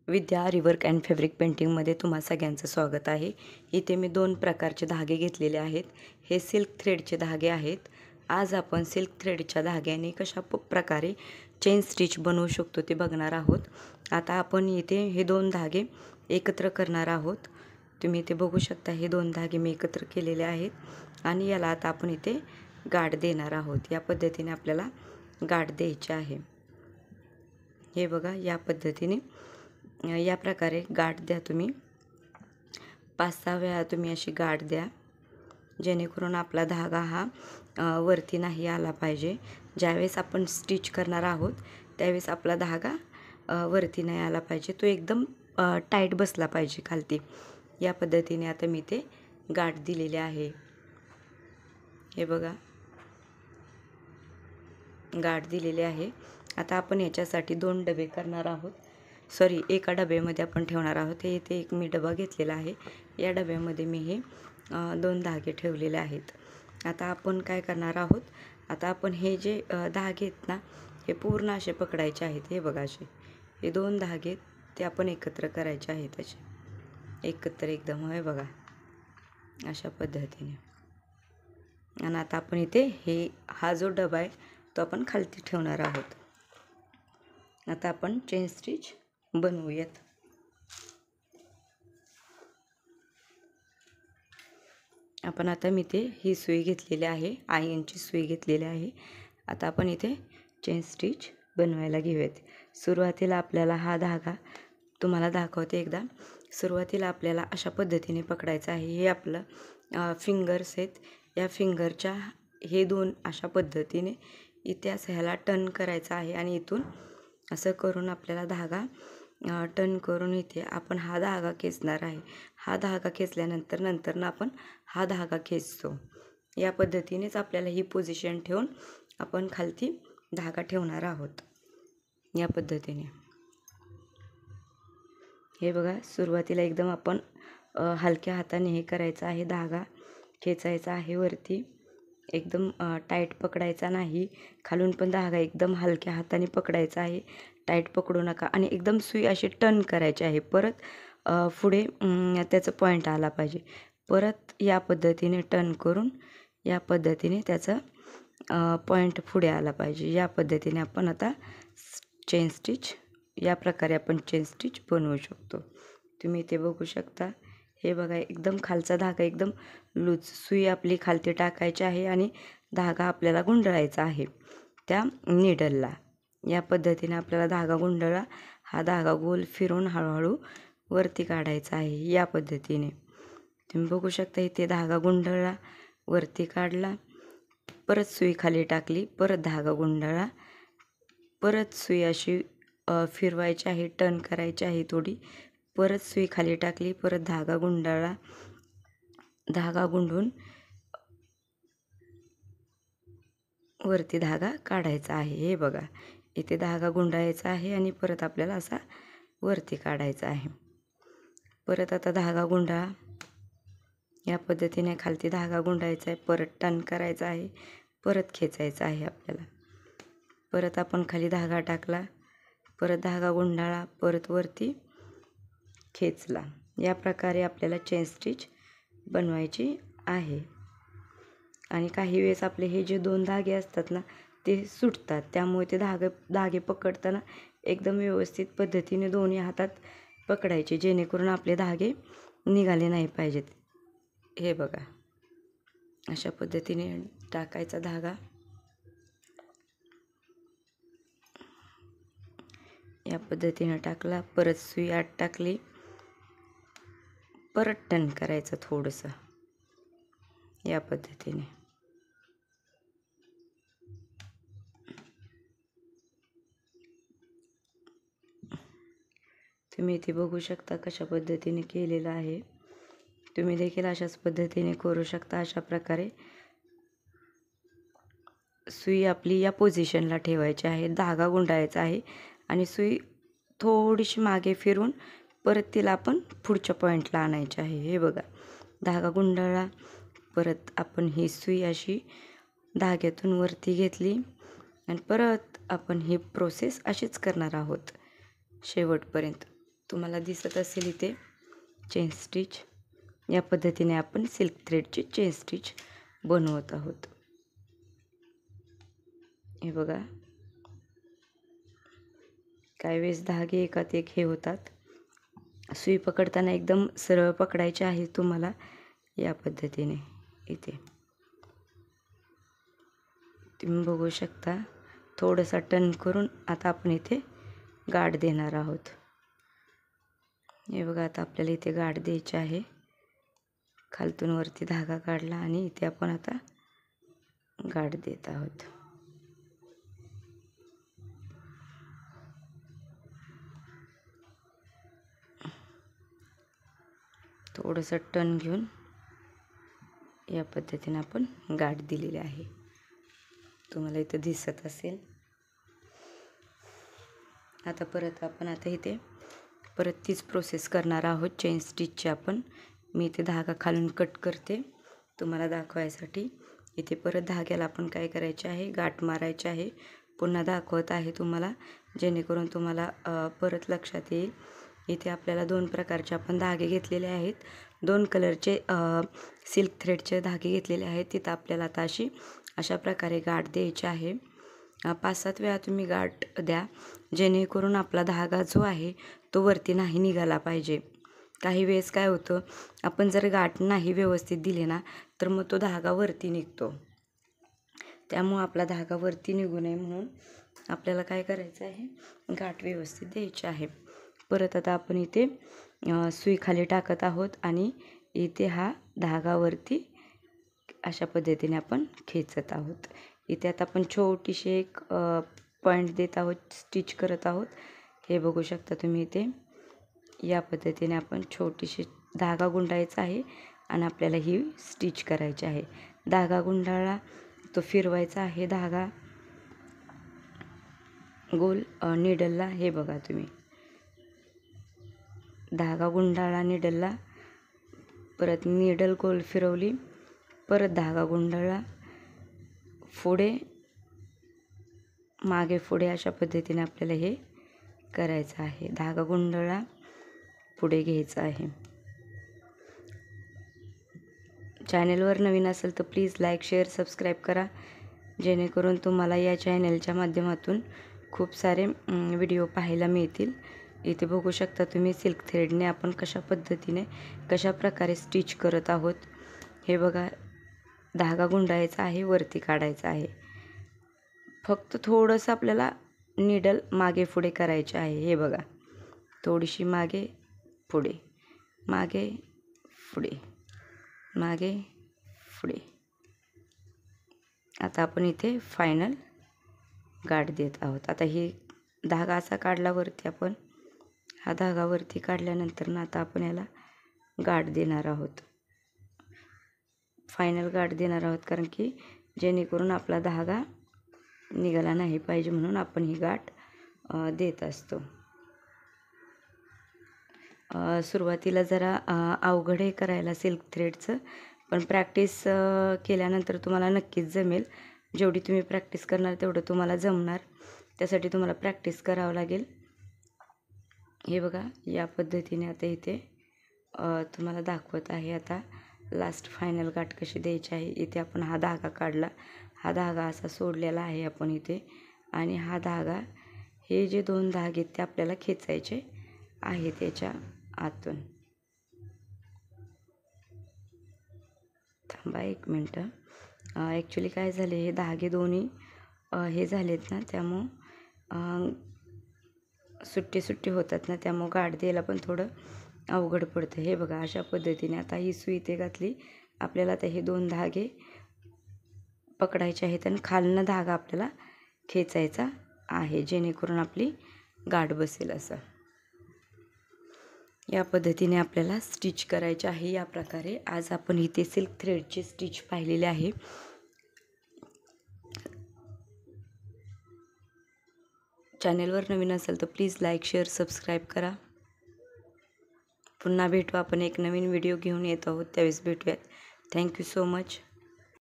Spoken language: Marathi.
विद्या रिवर्क अँड फॅब्रिक पेंटिंगमध्ये तुम्हा सगळ्यांचं स्वागत आहे. इथे मी 2 प्रकारचे धागे घेतलेले आहेत. हे सिल्क थ्रेडचे धागे आहेत. आज आपण सिल्क थ्रेडच्या धाग्याने कशा प्रकारे चेन स्टिच बनवू शकतो ते बघणार आहोत. आता आपण इथे हे 2 धागे एकत्र करणार आहोत. तुम्ही इथे बघू शकता हे 2 धागे मी एकत्र केलेले आहेत आणि याला आता आपण इथे गाठ देणार आहोत. या पद्धतीने आपल्याला गाठ द्यायची आहे. हे बघा, या पद्धतीने या प्रकारे गाठ द्या. तुम्ही 5-6 वेळा तुम्ही अशी गाठ द्या, जेणेकरून आपला धागा हा वरती नाही आला पाहिजे. ज्यावेळेस आपण स्टिच करणार आहोत त्यावेळेस आपला धागा वरती नाही आला पाहिजे, तो एकदम टाईट बसला पाहिजे खालती. या पद्धतीने आता मी ते गाठ दिलेली आहे. हे बघा, गाठ दिलेली आहे. आता आपण याच्यासाठी 2 डबे करणार आहोत. एका डब्यामध्ये आपण ठेवणार आहोत. हे इथे एक मी डबा घेतलेला आहे. या डब्यामध्ये मी हे 2 धागे ठेवलेले आहेत. आता आपण काय करणार आहोत, आता आपण हे जे धागे आहेत ना, हे पूर्ण असे पकडायचे आहेत. हे बघा, असे हे 2 धागे ते आपण एकत्र करायचे आहेत. असे एकत्र एकदम, हे बघा, अशा पद्धतीने. आणि आता आपण इथे हा जो डबा आहे तो आपण खालती ठेवणार आहोत. आता आपण चेन स्टिच बनवूयात. आपण आता मी इथे ही सुई घेतलेली आहे, आयनची सुई घेतलेली आहे. आता आपण इथे चेन स्टिच बनवायला घेऊयात. सुरुवातीला आपल्याला हा धागा तुम्हाला दाखवते एकदा. सुरुवातीला आपल्याला अशा पद्धतीने पकडायचं आहे. हे आपलं फिंगर्स आहेत. या फिंगरच्या हे 2 अशा पद्धतीने इथे असं ह्याला टर्न करायचं आहे आणि इथून असं करून आपल्याला धागा टर्न करून इथे आपण हा धागा खेचणार आहे. हा धागा खेचल्यानंतर नंतर आपण हा धागा खेचतो. या पद्धतीनेच आपल्याला ही पोझिशन ठेवून आपण खालती धागा ठेवणार आहोत. या पद्धतीने हे बघा, सुरुवातीला एकदम आपण हलक्या हाताने हे करायचं आहे. धागा खेचायचा आहे वरती, एकदम टाईट पकडायचा नाही. खालून पण धागा एकदम हलक्या हाताने पकडायचा आहे, टाईट पकडू नका. आणि एकदम सुई अशी टर्न करायची आहे. परत पुढे त्याचं पॉईंट आला पाहिजे. परत या पद्धतीने टर्न करून या पद्धतीने त्याचं पॉईंट पुढे आला पाहिजे. या पद्धतीने आपण आता चेन स्टिच, या प्रकारे आपण चेन स्टिच बनवू शकतो. तुम्ही इथे बघू शकता. हे बघा, एकदम खालचा धागा एकदम लूज, सुई आपली खालती टाकायची आहे आणि धागा आपल्याला गुंडाळायचा आहे त्या निडलला. या पद्धतीने आपल्याला धागा गुंडाळा, हा धागा गोल फिरून हळूहळू वरती काढायचा आहे. या पद्धतीने तुम्ही बघू शकता. इथे धागा गुंडाळला, वरती काढला, परत सुई खाली टाकली, परत धागा गुंडाळा, परत सुई अशी फिरवायची आहे, टर्न करायची आहे थोडी, परत सुई खाली टाकली, परत धागा गुंडाळा, धागा गुंडून वरती धागा काढायचा आहे. हे बघा, इथे धागा गुंडाळायचा आहे आणि परत आपल्याला असा वरती काढायचा आहे. परत आता धागा गुंडाळा, या पद्धतीने खालती धागा गुंडाळायचा आहे, परत टर्न करायचा आहे, परत खेचायचा आहे आपल्याला. परत आपण खाली धागा टाकला, परत धागा गुंडाळा, परत वरती खेचला. या प्रकारे आपल्याला चेन स्टिच बनवायची आहे. आणि काही वेळेस आपले हे जे 2 धागे असतात ना, ते सुटतात. त्यामुळे ते धागे पकडताना एकदम व्यवस्थित पद्धतीने दोन्ही हातात पकडायचे, जेणेकरून आपले धागे निघाले नाही पाहिजेत. हे बघा, अशा पद्धतीने टाकायचा धागा. या पद्धतीने टाकला, परत सुई आत टाकली, परत टर्न करायचं थोडंसं. या पद्धतीने तुम्ही इथे बघू शकता कशा पद्धतीने केलेलं आहे. तुम्ही देखील अशाच पद्धतीने करू शकता. अशा प्रकारे सुई आपली या पोझिशनला ठेवायची आहे, धागा गुंडाळायचा आहे आणि सुई थोडीशी मागे फिरून परत तिला आपण पुढच्या पॉईंटला आणायची आहे. हे बघा, धागा गुंडाळला, परत आपण ही सुई अशी धाग्यातून वरती घेतली आणि परत आपण ही प्रोसेस अशीच करणार आहोत शेवटपर्यंत. तुम्हाला दिसत असेल इथे चेन स्टिच. या पद्धतीने आपण सिल्क थ्रेडची चेन स्टिच बनवत आहोत. हे बघा, काही वेळेस धागे एकात एक हे होतात. सुई पकडताना एकदम सरळ पकडायचे आहे तुम्हाला. या पद्धतीने इथे तुम्ही बघू शकता. थोडासा टर्न करून आता आपण इथे गाठ देणार आहोत. हे बघा, आता आपल्याला इथे गाठ द्यायची आहे. खालतून वरती धागा काढला आणि इथे आपण आता गाठ देत आहोत. थोडंसं टर्न घेऊन या पद्धतीने आपण गाठ दिलेली आहे. तुम्हाला इथं दिसत असेल. आता परत आपण इथे परत तीच प्रोसेस करणार आहोत चेन स्टिचची आपण. मी इथे धागा खालून कट करते तुम्हाला दाखवायसाठी. इथे परत धाग्याला आपण काय करायचे आहे, गाठ मारायची आहे. पुन्हा दाखवत आहे तुम्हाला, जेणेकरून तुम्हाला परत लक्षात येईल. इथे आपल्याला 2 प्रकारचे आपण धागे घेतलेले आहेत. 2 कलरचे सिल्क थ्रेडचे धागे घेतलेले आहेत. तिथं आपल्याला आता अशा प्रकारे गाठ द्यायची आहे. 5-7 वेळा तुम्ही गाठ द्या, जेणेकरून आपला धागा जो आहे तो वरती नाही निघाला पाहिजे. काही वेळेस काय होतं, आपण जर गाठ नाही व्यवस्थित दिली ना, तर मग तो धागा वरती निघतो. त्यामुळं आपला धागा वरती निघू नये म्हणून आपल्याला काय करायचं आहे, गाठ व्यवस्थित द्यायची आहे. परत आता आपण इथे सुई खाली टाकत आहोत आणि इथे हा धागा वरती अशा पद्धतीने आपण खेचत आहोत. इथे आता आपण छोटीशी एक पॉईंट देत आहोत, स्टिच करत आहोत. हे बघू शकता तुम्ही इथे. या पद्धतीने आपण छोटीशी धागा गुंडाळायचा आहे आणि आपल्याला ही स्टिच करायची आहे. धागा गुंडाळला, तो फिरवायचा आहे धागा गोल निडलला. हे बघा तुम्ही, धागा गुंडाळला निडलला, परत निडल गोल फिरवली, परत धागा गुंडाळला, पुढे मागे पुढे अशा पद्धतीने आपल्याला हे करायचं आहे. धागा गुंडाळला, पुढे घ्यायचं आहे. चॅनलवर नवीन असेल तर प्लीज लाईक, शेअर, सबस्क्राईब करा, जेणेकरून तुम्हाला या चॅनलच्या माध्यमातून खूप सारे व्हिडिओ पाहायला मिळतील. इथे बघू शकता तुम्ही सिल्क थ्रेडने आपण कशा प्रकारे स्टिच करत आहोत. हे बघा, धागा गुंडाळायचा आहे, वरती काढायचा आहे. फक्त थोडंसं आपल्याला निडल मागे पुढे करायचे आहे. हे बघा, थोडीशी मागे पुढे, मागे पुढे, मागे पुढे. आता आपण इथे फायनल गाठ देत आहोत. आता ही धागा असा काढला वरती, आपण हा धागा वरती काढल्यानंतर ना आता आपण याला गाठ देणार आहोत. फायनल गाठ देणार आहोत, कारण की जेणेकरून आपला धागा निघाला नाही पाहिजे म्हणून आपण ही गाठ देत असतो. सुरुवातीला जरा अवघड आहे करायला सिल्क थ्रेडचं, पण प्रॅक्टिस केल्यानंतर तुम्हाला नक्कीच जमेल. जेवढी तुम्ही प्रॅक्टिस करणार तेवढं तुम्हाला जमणार. त्यासाठी तुम्हाला प्रॅक्टिस करावं लागेल. हे बघा, या पद्धतीने आता इथे तुम्हाला दाखवत आहे. आता लास्ट फायनल गाठ कशी द्यायची आहे. इथे आपण हा धागा काढला, हा धागा असा सोडलेला आहे आपण इथे, आणि हा धागा, हे जे 2 धागे ते आपल्याला खेचायचे आहेत याच्या आतून. थांबा 1 मिनटं. ॲक्च्युली काय झाले, हे धागे दोन्ही हे झालेत ना, त्यामुळं सुट्टे होतात ना, त्यामुळं गाठ द्यायला पण थोडं अवघड पडतं. हे बघा, अशा पद्धतीने आता ही सुई इथे घातली. आपल्याला आता हे 2 धागे पकडायचे आहेत आणि खालनं धागा आपल्याला खेचायचा आहे, जेणेकरून आपली गाठ बसेल असं. या पद्धतीने आपल्याला स्टिच करायचे आहे. या प्रकारे आज आपण इथे सिल्क थ्रेडची स्टिच पाहिलेली आहे. चॅनलवर नवीन असेल तर प्लीज लाईक, शेअर, सबस्क्राईब करा. पुन्हा भेटू आपण एक नवीन व्हिडिओ घेऊन येत आहोत, त्यावेळेस भेटूयात. Thank you so much.